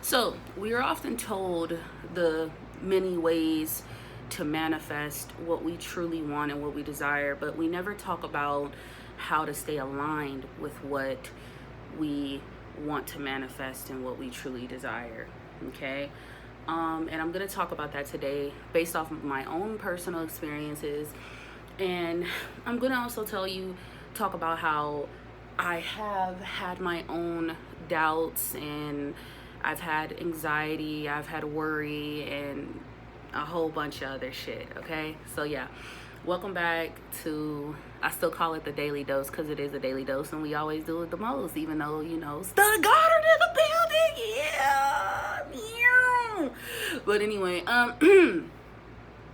So, we are often told the many ways to manifest what we truly want and what we desire, but we never talk about how to stay aligned with what we want to manifest and what we truly desire. Okay? And I'm going to talk about that today based off of my own personal experiences. And I'm going to also talk about how I have had my own doubts, and I've had anxiety, I've had worry, and a whole bunch of other shit. Okay, so yeah, welcome back to, I still call it the daily dose because it is a daily dose, and we always do it the most, even though, Stud Goddard in the building. Yeah. But anyway,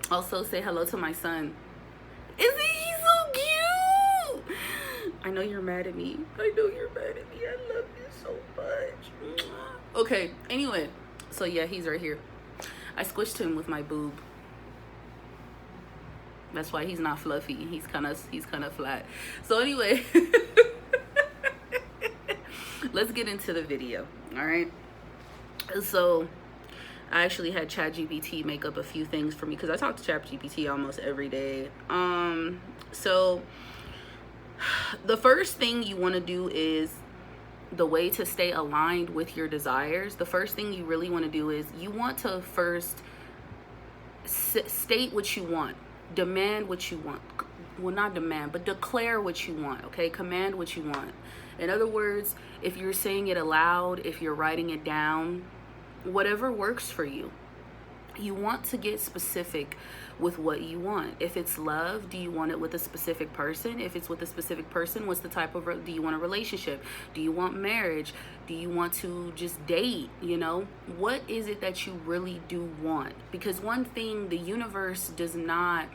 also say hello to my son. Isn't he so cute? I know you're mad at me. I love you so much. Okay, anyway. So yeah, he's right here. I squished him with my boob. That's why he's not fluffy. He's kind of flat. So anyway, let's get into the video. All right. So I actually had ChatGPT make up a few things for me because I talk to ChatGPT almost every day. So the first thing you want to do is, the way to stay aligned with your desires, the first thing you really want to do is you want to first state what you want, demand what you want. Well, not demand, but declare what you want, okay? Command what you want. In other words, if you're saying it aloud, if you're writing it down, whatever works for you. You want to get specific with what you want. If it's love, do you want it with a specific person? If it's with a specific person, what's the type of, do you want a relationship? Do you want marriage? Do you want to just date? What is it that you really do want? Because one thing, the universe does not,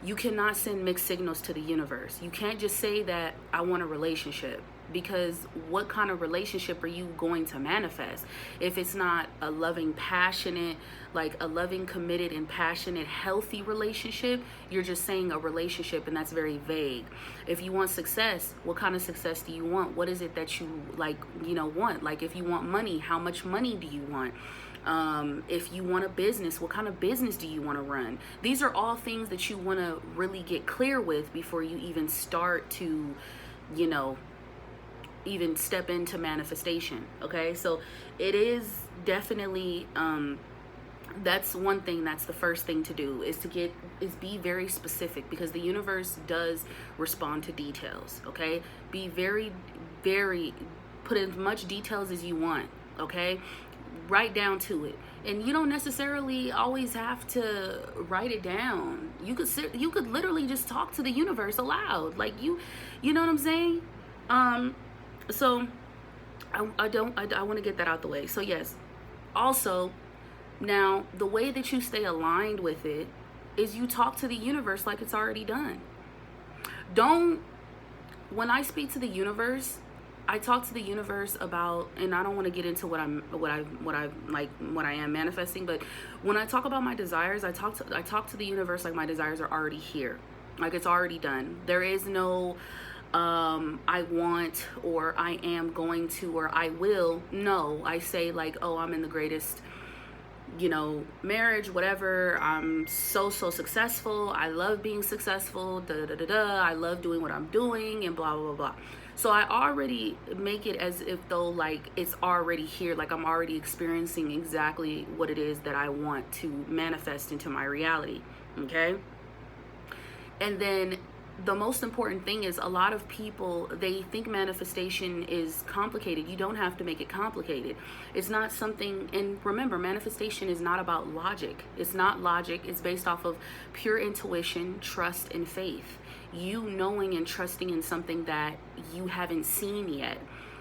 you cannot send mixed signals to the universe. You can't just say that I want a relationship, because what kind of relationship are you going to manifest if it's not a loving, passionate, like a loving, committed, and passionate, healthy relationship? You're just saying a relationship, and that's very vague. If you want success, what kind of success do you want? What is it that you want? Like, if you want money, how much money do you want? If you want a business, what kind of business do you want to run? These are all things that you want to really get clear with before you even start to, even step into manifestation. Okay, so it is definitely that's one thing. That's the first thing to do, is be very specific, because the universe does respond to details. Okay, be very, very, put as much details as you want. Okay, right down to it. And you don't necessarily always have to write it down. You could literally just talk to the universe aloud, like you know what I'm saying. So I want to get that out the way. So yes, also, now the way that you stay aligned with it is you talk to the universe like it's already done. When I speak to the universe, I talk to the universe about, and I don't want to get into what I am manifesting, but when I talk about my desires, I talk to the universe like my desires are already here, like it's already done. There is no I want, or I am going to, or I will. No, I say like, oh, I'm in the greatest, marriage, whatever. I'm so successful. I love being successful. I love doing what I'm doing, and blah, blah, blah, blah. So I already make it as if though like it's already here, like I'm already experiencing exactly what it is that I want to manifest into my reality. Okay. And then the most important thing is, a lot of people, they think manifestation is complicated. You don't have to make it complicated. It's not something, and remember, manifestation is not about logic. It's not logic. It's based off of pure intuition, trust, and faith. You knowing and trusting in something that you haven't seen yet.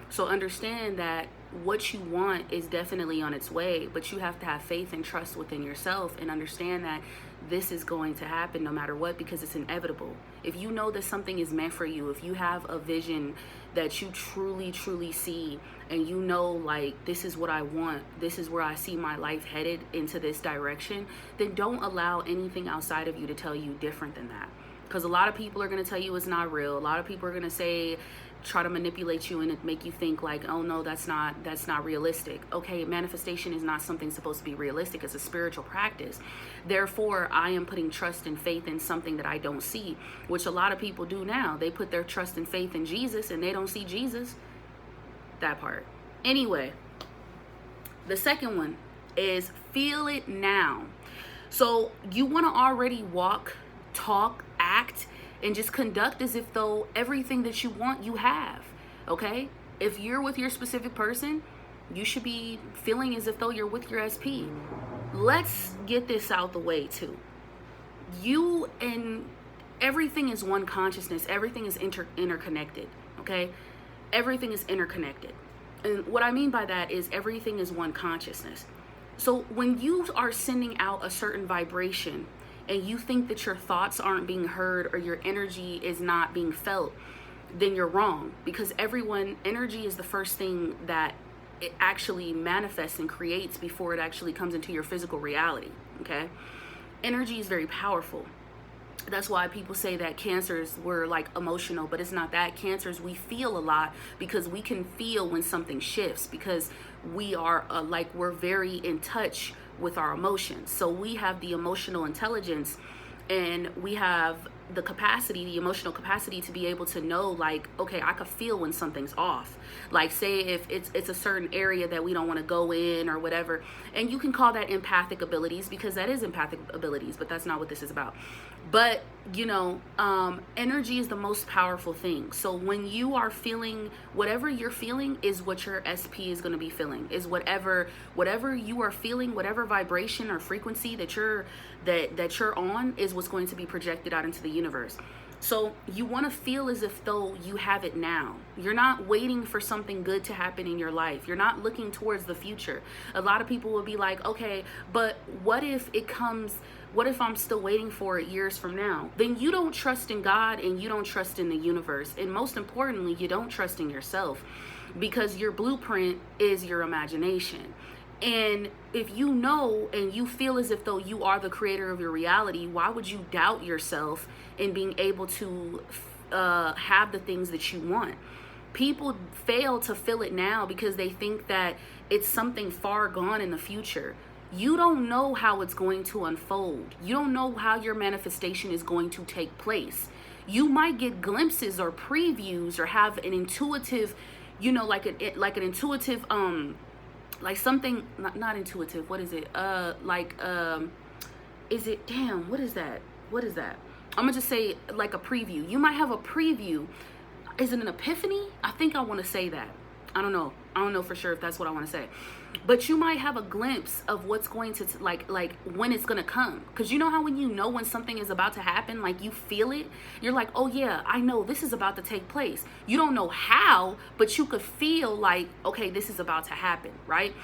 So understand that what you want is definitely on its way, but you have to have faith and trust within yourself, and understand that this is going to happen no matter what, because it's inevitable. If you know that something is meant for you, if you have a vision that you truly see, and like, this is what I want, this is where I see my life headed, into this direction, then don't allow anything outside of you to tell you different than that. Because a lot of people are going to tell you it's not real. A lot of people are going to say try to manipulate you and make you think like, oh no, that's not realistic. Okay, manifestation is not something supposed to be realistic. It's a spiritual practice. Therefore, I am putting trust and faith in something that I don't see, which a lot of people do now. They put their trust and faith in Jesus and they don't see Jesus. That part. Anyway, the second one is feel it now. So you want to already walk, talk, act, and just conduct as if though everything that you want, you have. Okay? If you're with your specific person, you should be feeling as if though you're with your SP. Let's get this out the way too. You and everything is one consciousness. Everything is interconnected. Okay? Everything is interconnected. And what I mean by that is everything is one consciousness. So when you are sending out a certain vibration and you think that your thoughts aren't being heard or your energy is not being felt, then you're wrong. Because energy is the first thing that it actually manifests and creates before it actually comes into your physical reality. Okay? Energy is very powerful. That's why people say that cancers were like emotional, but it's not that. Cancers, we feel a lot because we can feel when something shifts, because we are we're very in touch with our emotions. So we have the emotional intelligence, and we have the emotional capacity to be able to know, like, okay, I could feel when something's off. Like, say if it's a certain area that we don't want to go in or whatever, and you can call that empathic abilities, because that is empathic abilities, but that's not what this is about. But energy is the most powerful thing. So when you are feeling, whatever you're feeling is what your SP is going to be feeling, is whatever you are feeling, whatever vibration or frequency that you're on is what's going to be projected out into the universe. So you want to feel as if though you have it now. You're not waiting for something good to happen in your life. You're not looking towards the future. A lot of people will be like, okay, but what if it comes? What if I'm still waiting for it years from now? Then you don't trust in God, and you don't trust in the universe. And most importantly, you don't trust in yourself, because your blueprint is your imagination. And if you know and you feel as if though you are the creator of your reality, why would you doubt yourself in being able to have the things that you want? People fail to feel it now because they think that it's something far gone in the future. You don't know how it's going to unfold. You don't know how your manifestation is going to take place. You might get glimpses or previews or have an intuitive, like an intuitive, like something, not intuitive. What is it? Is it, damn, what is that? I'm gonna just say like a preview. You might have a preview. Is it an epiphany? I think I want to say that. I don't know for sure if that's what I want to say. But you might have a glimpse of what's going to, like when it's going to come. Because you know how when you know when something is about to happen, like you feel it, you're like, oh yeah, I know this is about to take place. You don't know how, but you could feel like, okay, this is about to happen, right?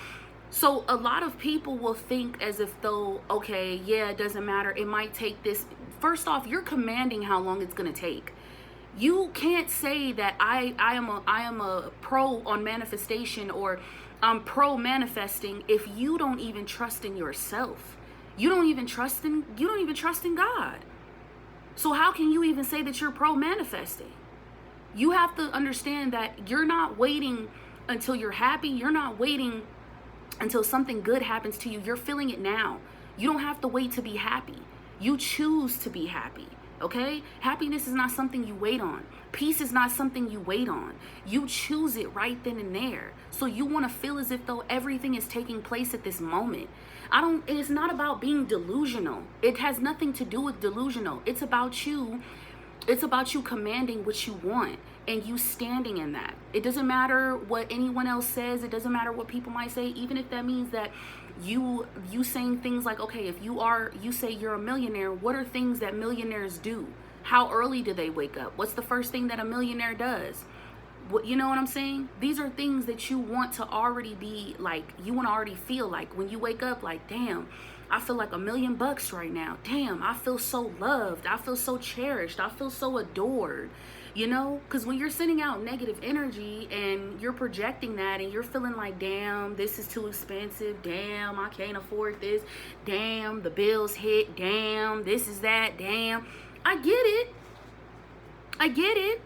So a lot of people will think as if though, okay, yeah, it doesn't matter. It might take this. First off, you're commanding how long it's going to take. You can't say that I am a pro on manifestation, or I'm pro manifesting, if you don't even trust in yourself. You don't even trust in God. So how can you even say that you're pro manifesting? You have to understand that you're not waiting until you're happy. You're not waiting until something good happens to you. You're feeling it now. You don't have to wait to be happy. You choose to be happy. Okay? Happiness is not something you wait on. Peace is not something you wait on. You choose it right then and there. So you want to feel as if though everything is taking place at this moment. It's not about being delusional. It has nothing to do with delusional. It's about you commanding what you want and you standing in that. It doesn't matter what anyone else says. It doesn't matter what people might say, even if that means that you saying things like, okay, if you say you're a millionaire, what are things that millionaires do? How early do they wake up? What's the first thing that a millionaire does? You know what I'm saying? These are things that you want to already be like, you want to already feel like when you wake up, like, damn, I feel like $1 million right now. Damn, I feel so loved. I feel so cherished. I feel so adored. Because when you're sending out negative energy and you're projecting that and you're feeling like, damn, this is too expensive. Damn, I can't afford this. Damn, the bills hit. Damn, this is that. Damn. I get it.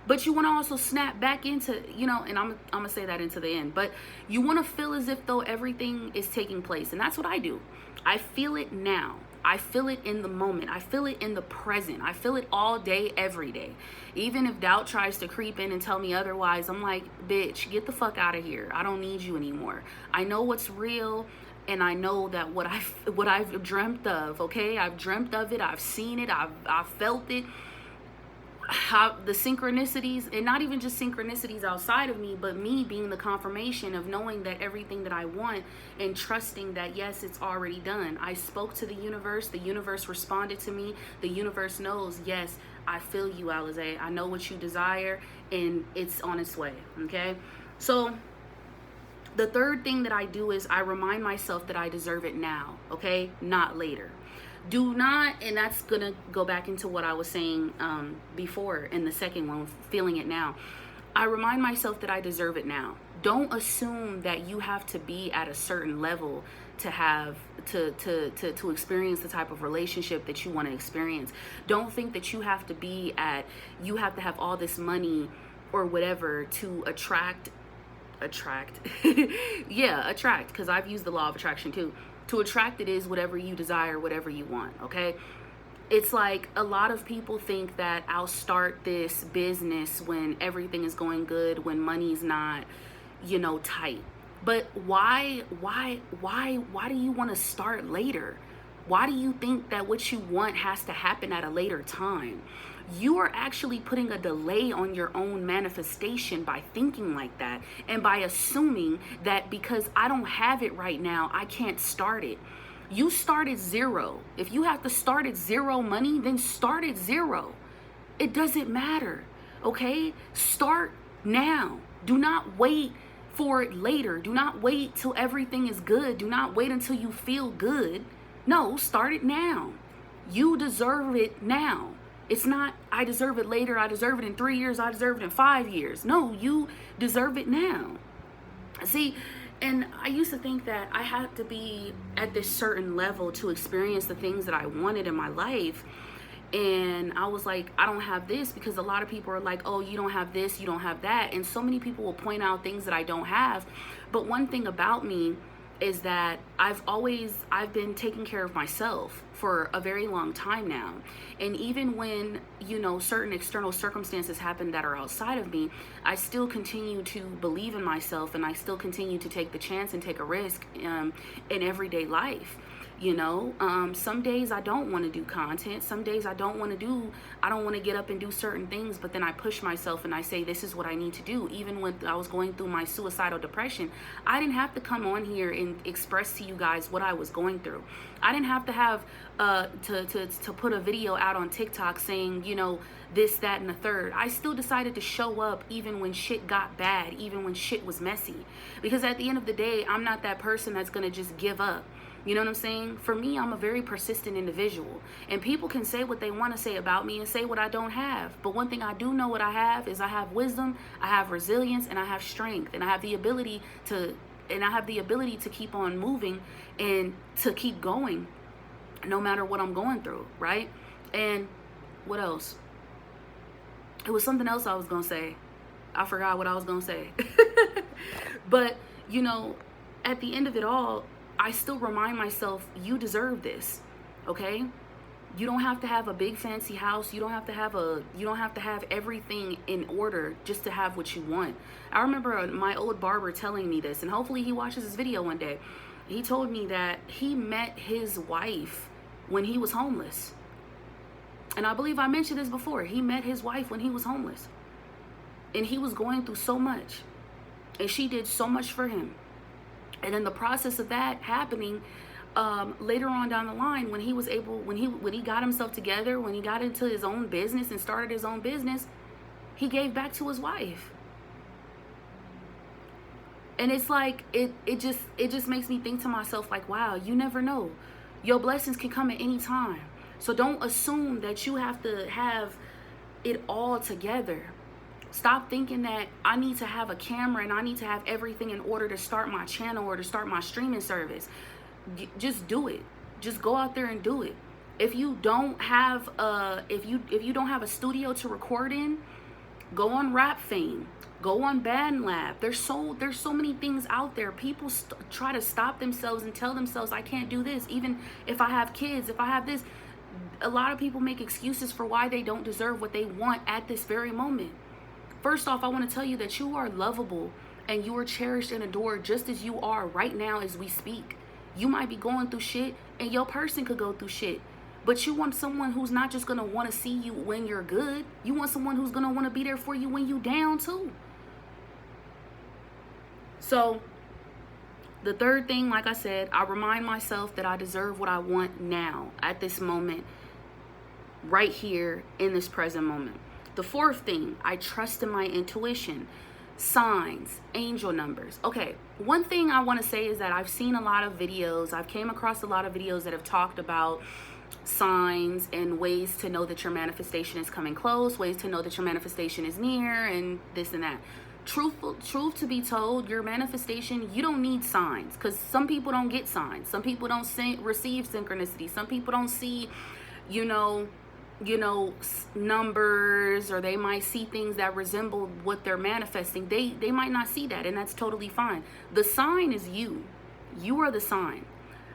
But you want to also snap back into, and I'm going to say that into the end, but you want to feel as if though everything is taking place. And that's what I do. I feel it now. I feel it in the moment. I feel it in the present. I feel it all day, every day. Even if doubt tries to creep in and tell me otherwise, I'm like, bitch, get the fuck out of here. I don't need you anymore. I know what's real. And I know that what I've dreamt of, okay? I've dreamt of it. I've seen it. I've felt it. How the synchronicities, and not even just synchronicities outside of me, but me being the confirmation of knowing that everything that I want and trusting that, yes, it's already done. I spoke to the universe responded to me. The universe knows, yes, I feel you, Alize. I know what you desire, and it's on its way, okay? So the third thing that I do is I remind myself that I deserve it now, okay? Not later. Do not, and that's gonna go back into what I was saying before in the second one, feeling it now. I remind myself that I deserve it now. Don't assume that you have to be at a certain level to have to experience the type of relationship that you want to experience. Don't think that you have to have all this money or whatever to attract, because I've used the law of attraction too. To attract it is whatever you desire, whatever you want, okay? It's like a lot of people think that I'll start this business when everything is going good, when money's not, tight. But why do you want to start later? Why do you think that what you want has to happen at a later time? You are actually putting a delay on your own manifestation by thinking like that and by assuming that because I don't have it right now, I can't start it. You start at zero. If you have to start at zero money, then start at zero. It doesn't matter, okay? Start now. Do not wait for it later. Do not wait till everything is good. Do not wait until you feel good. No, start it now. You deserve it now. It's not, I deserve it later, I deserve it in 3 years, I deserve it in 5 years. No, you deserve it now. See, and I used to think that I had to be at this certain level to experience the things that I wanted in my life. And I was like, I don't have this, because a lot of people are like, oh, you don't have this, you don't have that. And so many people will point out things that I don't have. But one thing about me is that I've been taking care of myself for a very long time now. And even when, certain external circumstances happen that are outside of me, I still continue to believe in myself, and I still continue to take the chance and take a risk in everyday life. Some days I don't want to do content. Some days I don't want to get up and do certain things, but then I push myself and I say, this is what I need to do. Even when I was going through my suicidal depression, I didn't have to come on here and express to you guys what I was going through. I didn't have to have to put a video out on TikTok saying, this, that, and the third. I still decided to show up even when shit got bad, even when shit was messy. Because at the end of the day, I'm not that person that's going to just give up. You know what I'm saying? For me, I'm a very persistent individual. And people can say what they want to say about me and say what I don't have. But one thing I do know what I have is I have wisdom, I have resilience, and I have strength. And I have the ability to keep on moving and to keep going no matter what I'm going through, right? And what else? It was something else I was going to say. I forgot what I was going to say. But, at the end of it all, I still remind myself, you deserve this, okay? You don't have to have a big fancy house. You don't have to have everything in order just to have what you want. I remember my old barber telling me this, and hopefully he watches this video one day. He told me that he met his wife when he was homeless. And I believe I mentioned this before. He met his wife when he was homeless. And he was going through so much. And she did so much for him. And in the process of that happening, later on down the line, when he got himself together, when he got into his own business and started his own business, he gave back to his wife. And it's like, it just makes me think to myself, like, wow, you never know. Your blessings can come at any time. So don't assume that you have to have it all together. Stop thinking that I need to have a camera and I need to have everything in order to start my channel or to start my streaming service. Just do it. Just go out there and do it. If you don't have a studio to record in, Go on Rap Fame. Go on BandLab. There's so many things out there. People try to stop themselves and tell themselves, I can't do this. Even if I have kids, if I have this. A lot of people make excuses for why they don't deserve what they want at this very moment. First off, I want to tell you that you are lovable and you are cherished and adored just as you are right now as we speak. You might be going through shit and your person could go through shit. But you want someone who's not just going to want to see you when you're good. You want someone who's going to want to be there for you when you down too. So the third thing, like I said, I remind myself that I deserve what I want now, at this moment, right here in this present moment. The fourth thing, I trust in my intuition, signs, angel numbers. Okay, one thing I want to say is that I've seen a lot of videos. I've came across a lot of videos that have talked about signs and ways to know that your manifestation is coming close, ways to know that your manifestation is near, and this and that. Truth to be told, your manifestation, you don't need signs, because some people don't get signs. Some people don't receive synchronicity. Some people don't see, numbers, or they might see things that resemble what they're manifesting. They might not see that, and that's totally fine. The sign is you. You are the sign.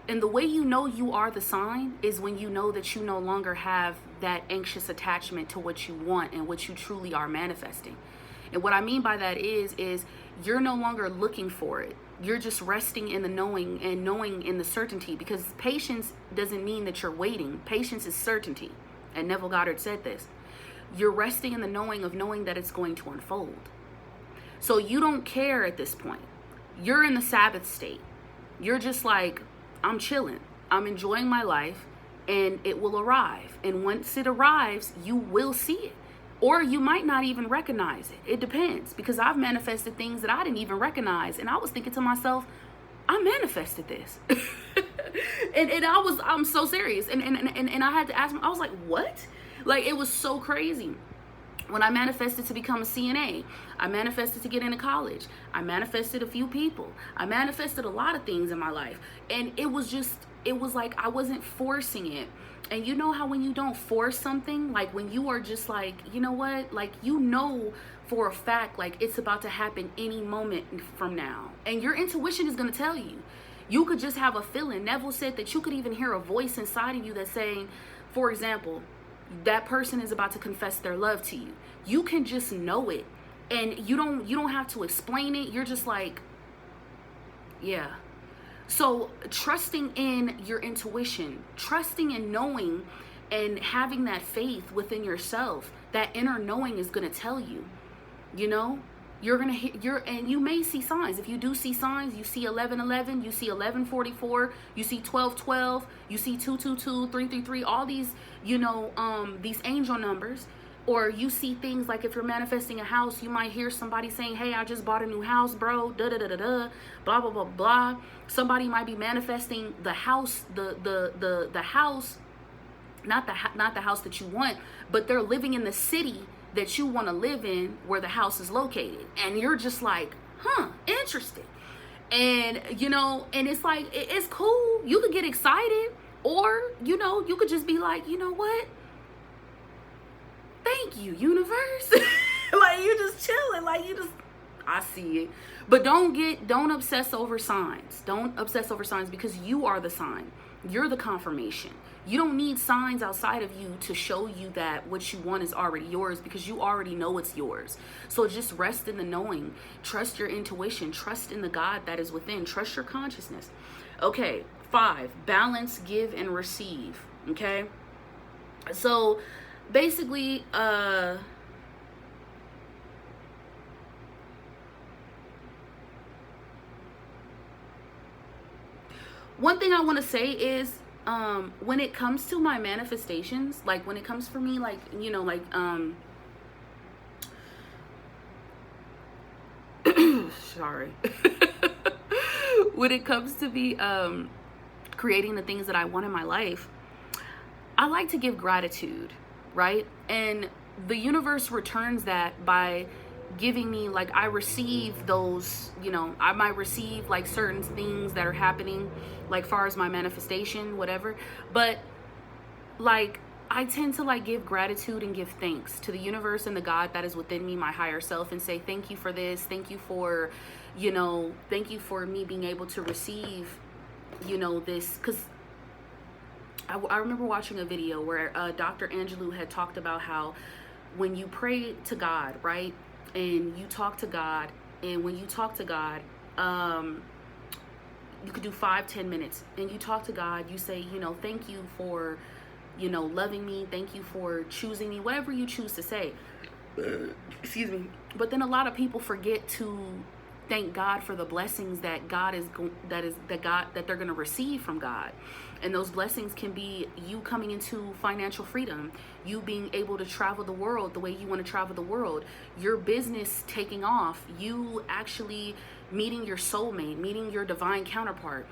And the way you know you are the sign is when you know that you no longer have that anxious attachment to what you want and what you truly are manifesting. And what I mean by that is you're no longer looking for it. You're just resting in the knowing, and knowing in the certainty, because patience doesn't mean that you're waiting. Patience is certainty. And Neville Goddard said this. You're resting in the knowing of knowing that it's going to unfold. So you don't care at this point. You're in the Sabbath state. You're just like, I'm chilling. I'm enjoying my life, and it will arrive. And once it arrives, you will see it. Or you might not even recognize it. It depends, because I've manifested things that I didn't even recognize. And I was thinking to myself, I manifested this. and I'm so serious. And I had to ask I was like, what? Like, it was so crazy. When I manifested to become a CNA, I manifested to get into college. I manifested a few people. I manifested a lot of things in my life. And it was like I wasn't forcing it. And you know how when you don't force something, like when you are just like, you know what, like, for a fact, like, it's about to happen any moment from now. And your intuition is going to tell you. You could just have a feeling. Neville said that you could even hear a voice inside of you that's saying, for example, that person is about to confess their love to you. You can just know it. And you don't have to explain it. You're just like, yeah. So trusting in your intuition, trusting in knowing and having that faith within yourself, that inner knowing is going to tell you, and you may see signs. If you do see signs, you see 1111, you see 1144, you see 1212, you see 222, 333, all these, these angel numbers. Or you see things like, if you're manifesting a house, you might hear somebody saying, hey, I just bought a new house, bro, da-da-da-da-da, blah, blah, blah, blah. Somebody might be manifesting the house, the house, not the house that you want, but they're living in the city that you want to live in where the house is located. And you're just like, interesting. And, and it's like, it's cool. You could get excited, or, you could just be like, you know what? Thank you, universe. Like, you just chilling. Like, I see it. But don't obsess over signs. Don't obsess over signs, because you are the sign. You're the confirmation. You don't need signs outside of you to show you that what you want is already yours, because you already know it's yours. So just rest in the knowing. Trust your intuition. Trust in the God that is within. Trust your consciousness. Okay, 5, balance, give, and receive. Okay? So basically, one thing I want to say is, when it comes to my manifestations, like when it comes for me, like, sorry. When it comes to me, creating the things that I want in my life, I like to give gratitude, right? And the universe returns that by giving me, like, I receive those, I might receive like certain things that are happening, like far as my manifestation, whatever. But like, I tend to like give gratitude and give thanks to the universe and the God that is within me, my higher self, and say, thank you for this. Thank you for, thank you for me being able to receive, this. Because I remember watching a video where Dr. Angelou had talked about how when you pray to God, right? And you talk to God, and when you talk to God, you could do 5-10 minutes, and you talk to God, you say, thank you for, loving me. Thank you for choosing me, whatever you choose to say. Excuse me. But then a lot of people forget to thank God for the blessings that that they're going to receive from God. And those blessings can be you coming into financial freedom, you being able to travel the world the way you want to travel the world, your business taking off, you actually meeting your soulmate, meeting your divine counterpart.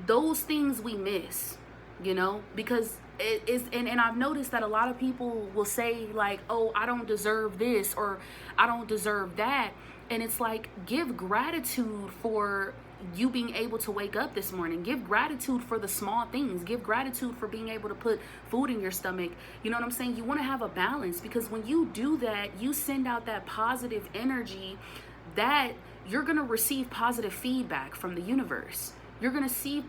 Those things we miss, because it is, and I've noticed that a lot of people will say like, oh, I don't deserve this, or I don't deserve that. And it's like, give gratitude for you being able to wake up this morning. Give gratitude for the small things. Give gratitude for being able to put food in your stomach. You know what I'm saying? You want to have a balance, because when you do that, you send out that positive energy that you're going to receive positive feedback from the universe. You're going to see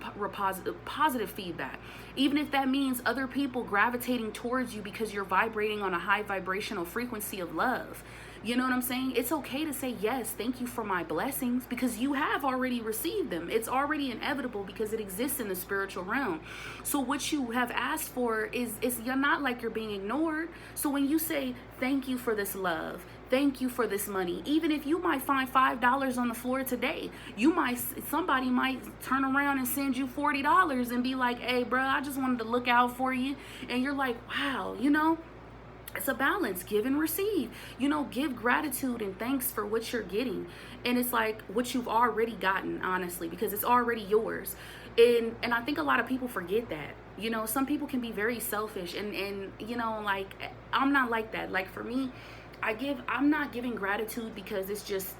positive feedback, even if that means other people gravitating towards you because you're vibrating on a high vibrational frequency of love. You know what I'm saying? It's okay to say, yes, thank you for my blessings, because you have already received them. It's already inevitable because it exists in the spiritual realm. So what you have asked for is you're not like you're being ignored. So when you say, thank you for this love, thank you for this money, even if you might find $5 on the floor today, somebody might turn around and send you $40 and be like, hey, bro, I just wanted to look out for you. And you're like, wow, it's a balance, give and receive. Give gratitude and thanks for what you're getting. And it's like what you've already gotten, honestly, because it's already yours. And I think a lot of people forget that. Some people can be very selfish, and like, I'm not like that. Like, for me, I'm not giving gratitude because it's just,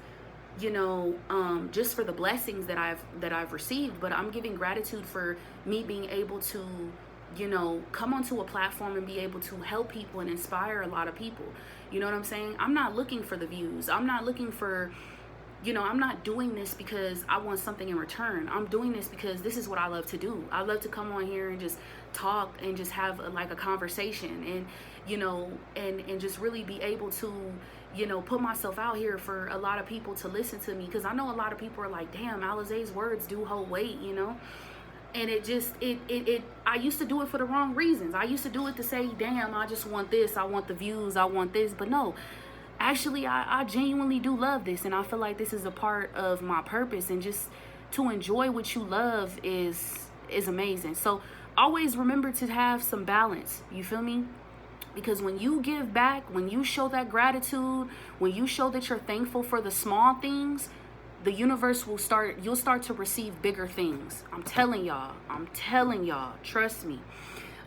just for the blessings that I've received, but I'm giving gratitude for me being able to, come onto a platform and be able to help people and inspire a lot of people. You know what I'm saying? I'm not looking for the views. I'm not looking for, I'm not doing this because I want something in return. I'm doing this because this is what I love to do. I love to come on here and just talk and just have a conversation, and, and just really be able to, put myself out here for a lot of people to listen to me. Because I know a lot of people are like, damn, Alizé's words do hold weight, And I used to do it for the wrong reasons. I used to do it to say, damn, I just want this. I want the views. I want this. But no, actually, I genuinely do love this. And I feel like this is a part of my purpose. And just to enjoy what you love is amazing. So always remember to have some balance. You feel me? Because when you give back, when you show that gratitude, when you show that you're thankful for the small things, the universe you'll start to receive bigger things. I'm telling y'all, trust me.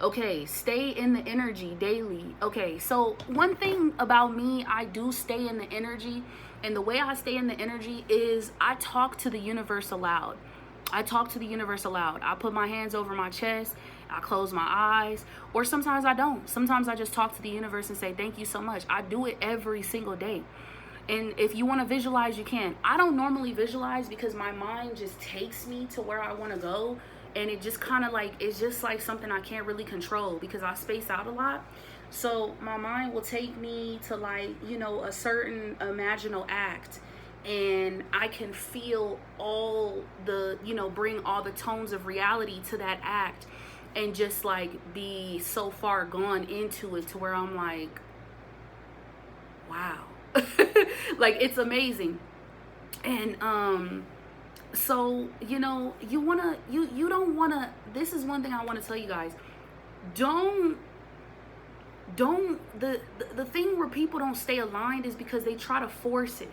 Okay, stay in the energy daily. Okay, so one thing about me, I do stay in the energy, and the way I stay in the energy is I talk to the universe aloud. I put my hands over my chest, I close my eyes, or sometimes I don't. Sometimes I just talk to the universe and say, thank you so much. I do it every single day. And if you want to visualize, you can. I don't normally visualize because my mind just takes me to where I want to go. And it just kind of like, it's just like something I can't really control because I space out a lot. So my mind will take me to like, a certain imaginal act. And I can feel all the, bring all the tones of reality to that act. And just like be so far gone into it to where I'm like, wow. Like, it's amazing. And so you don't want to, this is one thing I want to tell you guys, don't the thing where people don't stay aligned is because they try to force it.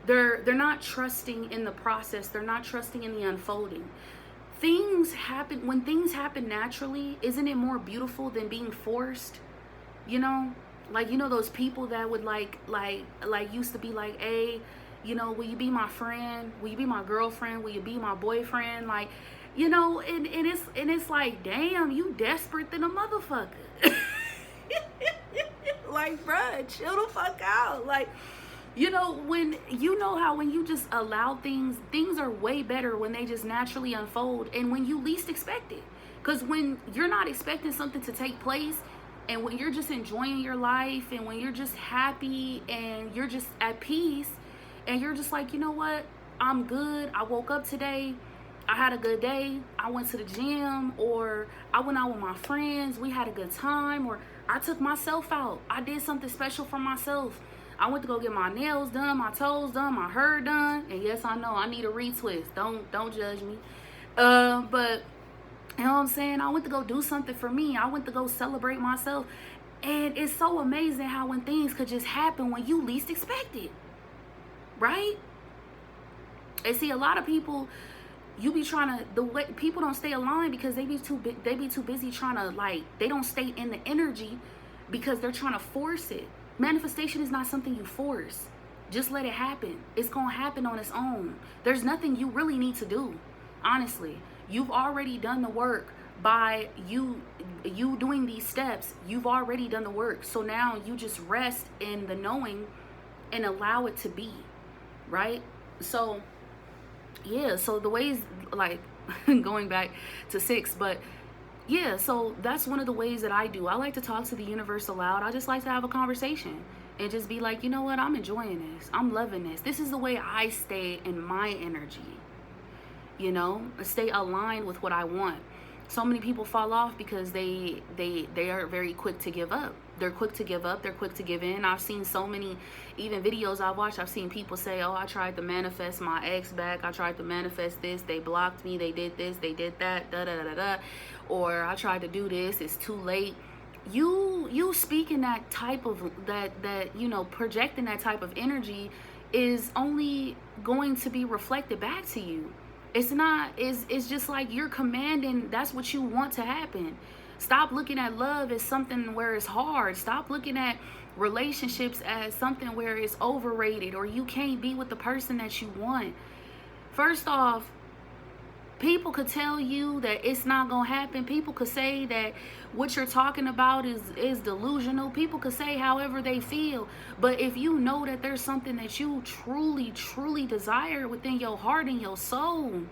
They're not trusting in the process. They're not trusting in the unfolding. Things happen when things happen naturally. Isn't it more beautiful than being forced? Like, those people that would like used to be like, hey, will you be my friend? Will you be my girlfriend? Will you be my boyfriend? Like, and it's like, damn, you desperate than a motherfucker. Like, bruh, chill the fuck out. Like, you know, when you know how when you just allow things are way better when they just naturally unfold and when you least expect it. Because when you're not expecting something to take place, and when you're just enjoying your life, and when you're just happy and you're just at peace, and you're just like, you know what, I'm good. I woke up today. I had a good day. I went to the gym, or I went out with my friends. We had a good time, or I took myself out. I did something special for myself. I went to go get my nails done, my toes done, my hair done. And yes, I know I need a retwist. Don't judge me. But you know what I'm saying? I went to go do something for me. I went to go celebrate myself. And it's so amazing how when things could just happen when you least expect it. Right? And see, a lot of people, you be trying to, the way people don't stay aligned because they be too busy trying to, like, they don't stay in the energy because they're trying to force it. Manifestation is not something you force. Just let it happen. It's going to happen on its own. There's nothing you really need to do. Honestly, you've already done the work by you doing these steps. You've already done the work. So now you just rest in the knowing and allow it to be, right? So yeah, so the ways, like, going back to 6, but yeah, so that's one of the ways that I do. I like to talk to the universe aloud. I just like to have a conversation and just be like, you know what, I'm enjoying this. I'm loving this. This is the way I stay in my energy, you know, stay aligned with what I want. So many people fall off because they are very quick to give up. They're quick to give up. They're quick to give in. I've seen so many, even videos I've watched, I've seen people say, oh, I tried to manifest my ex back. I tried to manifest this. They blocked me. They did this. They did that. Da da da da. Or I tried to do this. It's too late. You speaking that type of, that you know, projecting that type of energy is only going to be reflected back to you. It's just like you're commanding, that's what you want to happen. Stop looking at love as something where it's hard. Stop looking at relationships as something where it's overrated or you can't be with the person that you want. First off, people could tell you that it's not going to happen. People could say that what you're talking about is delusional. People could say however they feel. But if you know that there's something that you truly, truly desire within your heart and your soul,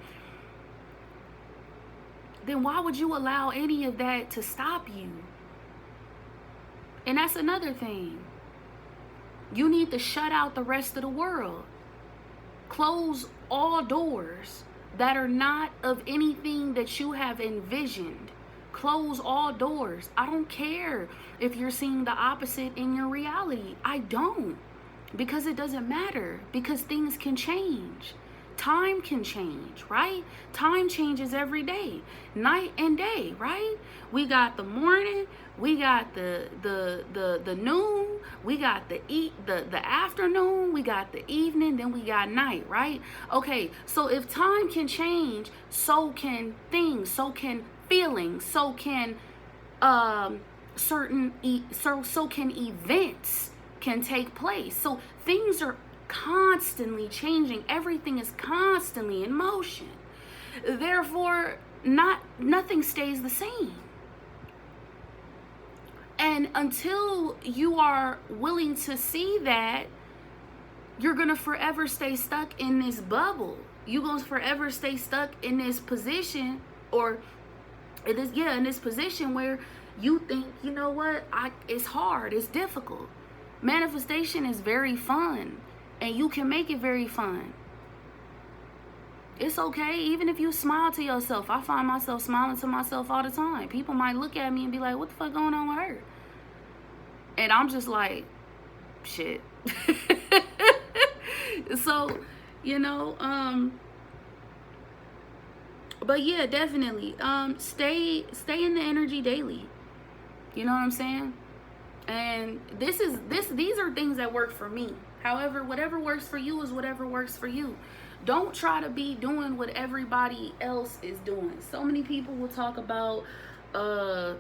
then why would you allow any of that to stop you? And that's another thing. You need to shut out the rest of the world. Close all doors that are not of anything that you have envisioned. Close all doors. I don't care if you're seeing the opposite in your reality. I don't. Because it doesn't matter. Because things can change. Time can change, right? Time changes every day, night and day, right? We got the morning, we got the noon, we got the afternoon, we got the evening, then we got night, right? Okay, so if time can change, so can things, so can feelings, so can so can events can take place. So things are constantly changing. Everything is constantly in motion. Therefore, nothing stays the same. And until you are willing to see that, you're going to forever stay stuck in this bubble. You're going to forever stay stuck in this position, or in this position where you think, you know what, it's hard, it's difficult. Manifestation is very fun. And you can make it very fun. It's okay, even if you smile to yourself. I find myself smiling to myself all the time. People might look at me and be like, what the fuck going on with her? And I'm just like, shit. So, you know, but yeah, definitely. Stay in the energy daily. You know what I'm saying? And these are things that work for me. However, whatever works for you is whatever works for you. Don't try to be doing what everybody else is doing. So many people will talk about, will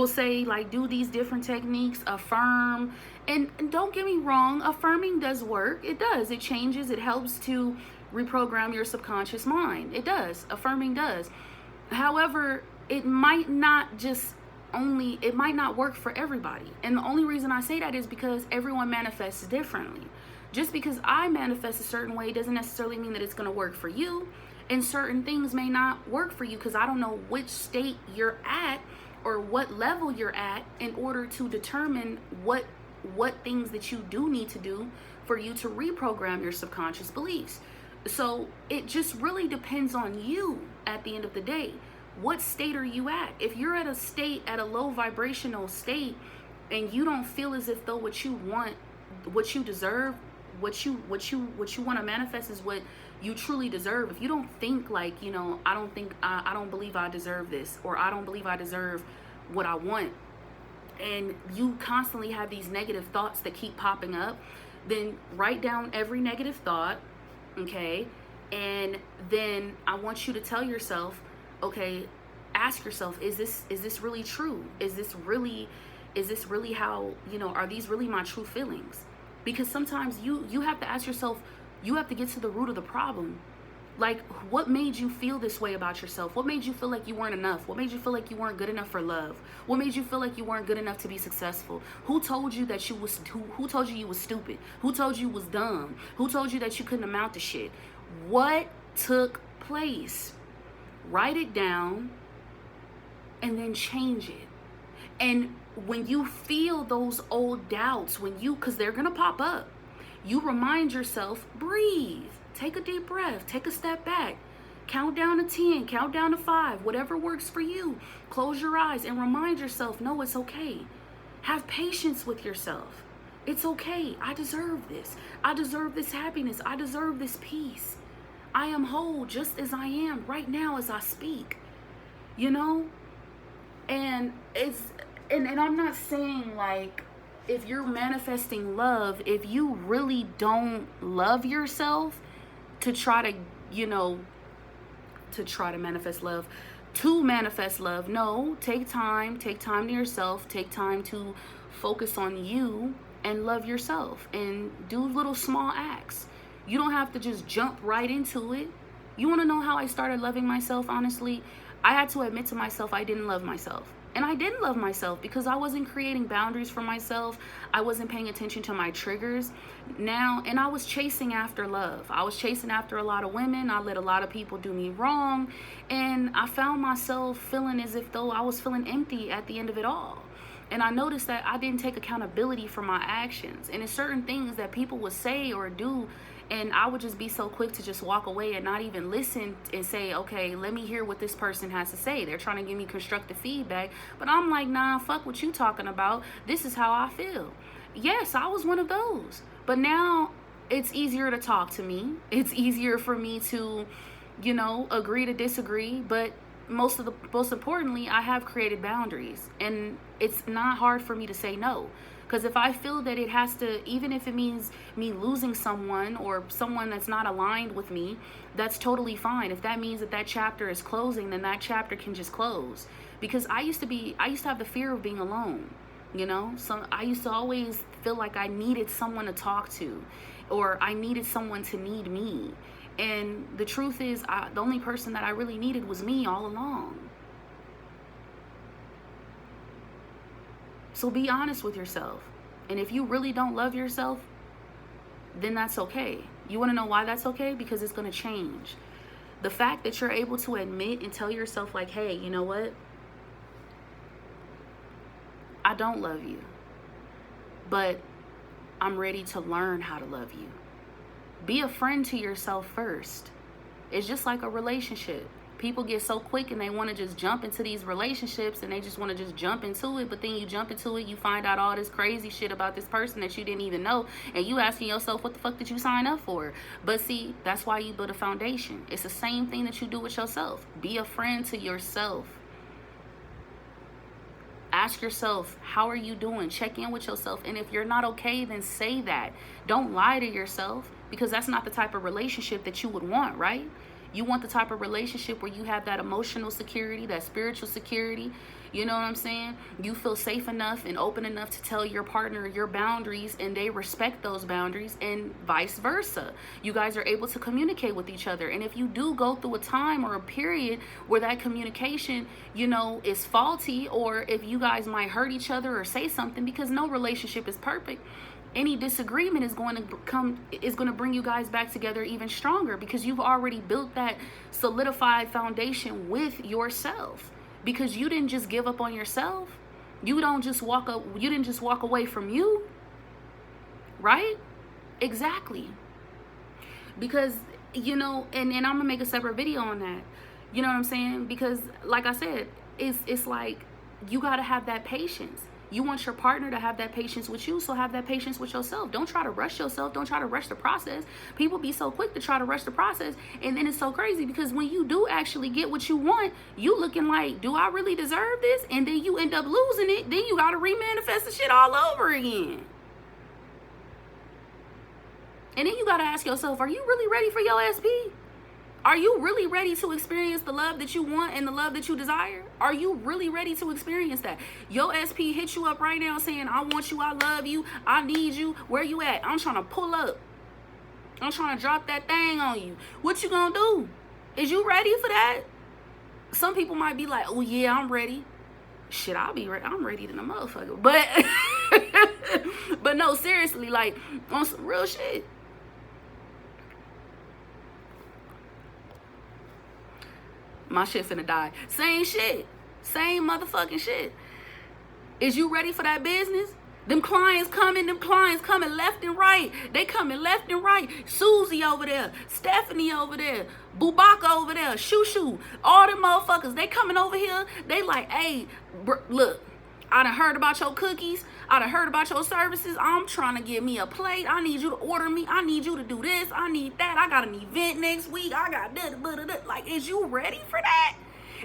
say, like, do these different techniques, affirm. And don't get me wrong, affirming does work. It does. It changes. It helps to reprogram your subconscious mind. It does. Affirming does. However, it might not just it might not work for everybody. And the only reason I say that is because everyone manifests differently. Just because I manifest a certain way doesn't necessarily mean that it's going to work for you. And certain things may not work for you because I don't know which state you're at or what level you're at in order to determine what things that you do need to do for you to reprogram your subconscious beliefs. So it just really depends on you at the end of the day. What state are you at? If you're at a low vibrational state, and you don't feel as if though what you want, what you deserve, what you want to manifest is what you truly deserve. If you don't think like, I don't believe I deserve this, or I don't believe I deserve what I want, and you constantly have these negative thoughts that keep popping up, then write down every negative thought, okay? And then I want you to tell yourself, okay, ask yourself, is this really true? Is this really how, are these really my true feelings? Because sometimes you have to ask yourself, you have to get to the root of the problem. Like, what made you feel this way about yourself? What made you feel like you weren't enough? What made you feel like you weren't good enough for love? What made you feel like you weren't good enough to be successful? Who told you that who told you was stupid? Who told you was dumb? Who told you that you couldn't amount to shit? What took place? Write it down and then change it. And when you feel those old doubts, because they're going to pop up, you remind yourself, breathe. Take a deep breath, take a step back, count down to 10, count down to 5, whatever works for you. Close your eyes and remind yourself, no, it's okay. Have patience with yourself. It's okay. I deserve this. I deserve this happiness. I deserve this peace. I am whole just as I am right now as I speak. And and I'm not saying like, if you're manifesting love, if you really don't love yourself, to try to manifest love. No, take time to yourself, take time to focus on you and love yourself and do little small acts. You don't have to just jump right into it. You want to know how I started loving myself? Honestly, I had to admit to myself I didn't love myself. And I didn't love myself because I wasn't creating boundaries for myself. I wasn't paying attention to my triggers and I was chasing after love. I was chasing after a lot of women. I let a lot of people do me wrong. And I found myself feeling as if though I was feeling empty at the end of it all. And I noticed that I didn't take accountability for my actions. And it's certain things that people would say or do, and I would just be so quick to just walk away and not even listen and say, okay, let me hear what this person has to say. They're trying to give me constructive feedback. But I'm like, nah, fuck what you talking about. This is how I feel. Yes, I was one of those. But now it's easier to talk to me. It's easier for me to, agree to disagree. But most importantly, I have created boundaries. And it's not hard for me to say no. Because if I feel that it has to, even if it means me losing someone or someone that's not aligned with me, that's totally fine. If that means that chapter is closing, then that chapter can just close. Because I used to have the fear of being alone, So I used to always feel like I needed someone to talk to, or I needed someone to need me. And the truth is, the only person that I really needed was me all along. So be honest with yourself. And if you really don't love yourself, then that's okay. You want to know why that's okay? Because it's going to change. The fact that you're able to admit and tell yourself like, hey, you know what? I don't love you, but I'm ready to learn how to love you. Be a friend to yourself first. It's just like a relationship. People get so quick and they want to just jump into these relationships and they just want to just jump into it. But then you jump into it, you find out all this crazy shit about this person that you didn't even know. And you asking yourself, what the fuck did you sign up for? But see, that's why you build a foundation. It's the same thing that you do with yourself. Be a friend to yourself. Ask yourself, how are you doing? Check in with yourself. And if you're not okay, then say that. Don't lie to yourself, because that's not the type of relationship that you would want, right? You want the type of relationship where you have that emotional security, that spiritual security. You know what I'm saying? You feel safe enough and open enough to tell your partner your boundaries, and they respect those boundaries, and vice versa. You guys are able to communicate with each other. And if you do go through a time or a period where that communication, you know, is faulty, or if you guys might hurt each other or say something, because no relationship is perfect, any disagreement is going to bring you guys back together even stronger, because you've already built that solidified foundation with yourself. Because you didn't just give up on yourself. You didn't just walk away from you. Right? Exactly. Because, you know, and I'm gonna make a separate video on that. You know what I'm saying? Because like I said, it's like you gotta have that patience. You want your partner to have that patience with you, so have that patience with yourself. Don't try to rush yourself. Don't try to rush the process. People be so quick to try to rush the process, and then it's so crazy because when you do actually get what you want, you looking like, do I really deserve this? And then you end up losing it. Then you got to remanifest the shit all over again. And then you got to ask yourself, are you really ready for your SP? Are you really ready to experience the love that you want and the love that you desire? Are you really ready to experience that? Your SP hits you up right now saying, I want you, I love you, I need you. Where you at? I'm trying to pull up. I'm trying to drop that thing on you. What you gonna do? Is you ready for that? Some people might be like, oh yeah, I'm ready. Shit, I'll be ready. I'm ready than a motherfucker. But, but no, seriously, like on some real shit. My shit finna die. Same shit. Same motherfucking shit. Is you ready for that business? Them clients coming left and right. They coming left and right. Susie over there. Stephanie over there. Bubaka over there. Shoo. All them motherfuckers. They coming over here. They like, hey, look. I done heard about your cookies. I done heard about your services. I'm trying to get me a plate. I need you to order me. I need you to do this. I need that. I got an event next week. I got that. Like, is you ready for that?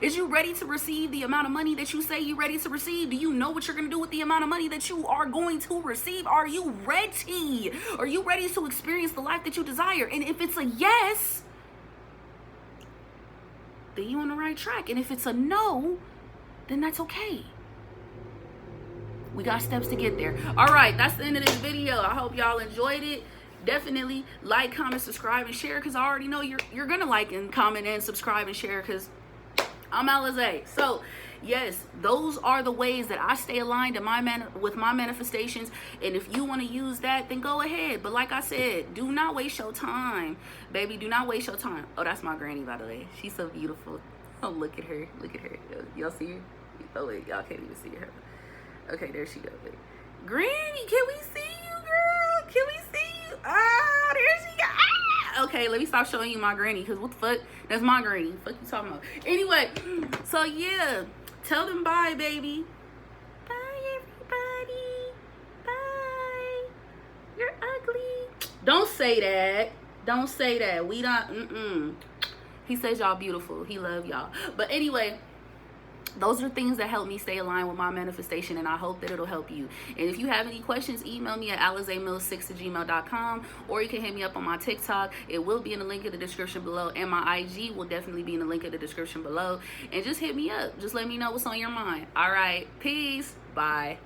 Is you ready to receive the amount of money that you say you're ready to receive? Do you know what you're going to do with the amount of money that you are going to receive? Are you ready? Are you ready to experience the life that you desire? And if it's a yes, then you're on the right track. And if it's a no, then that's okay. We got steps to get there. All right, that's the end of this video. I hope y'all enjoyed it. Definitely like, comment, subscribe, and share, because I already know you're gonna like and comment and subscribe and share, because I'm Alizé. So yes, those are the ways that I stay aligned with my manifestations. And if you want to use that, then go ahead. But like I said, do not waste your time, baby. Do not waste your time. Oh, that's my granny, by the way. She's so beautiful. Oh, look at her. Look at her. Y'all see her? Oh wait, y'all can't even see her. Okay, there she goes. Granny, can we see you, girl? Can we see you? Ah, there she goes. Ah! Okay, let me stop showing you my granny, because what the fuck? That's my granny. Fuck you talking about? Anyway, so yeah. Tell them bye, baby. Bye, everybody. Bye. You're ugly. Don't say that. Don't say that. We don't. He says y'all beautiful. He love y'all. But anyway, those are things that help me stay aligned with my manifestation, and I hope that it'll help you. And if you have any questions, email me at alizamills6@gmail.com, or you can hit me up on my TikTok. It will be in the link in the description below, and my IG will definitely be in the link in the description below. And just hit me up. Just let me know what's on your mind. All right. Peace. Bye.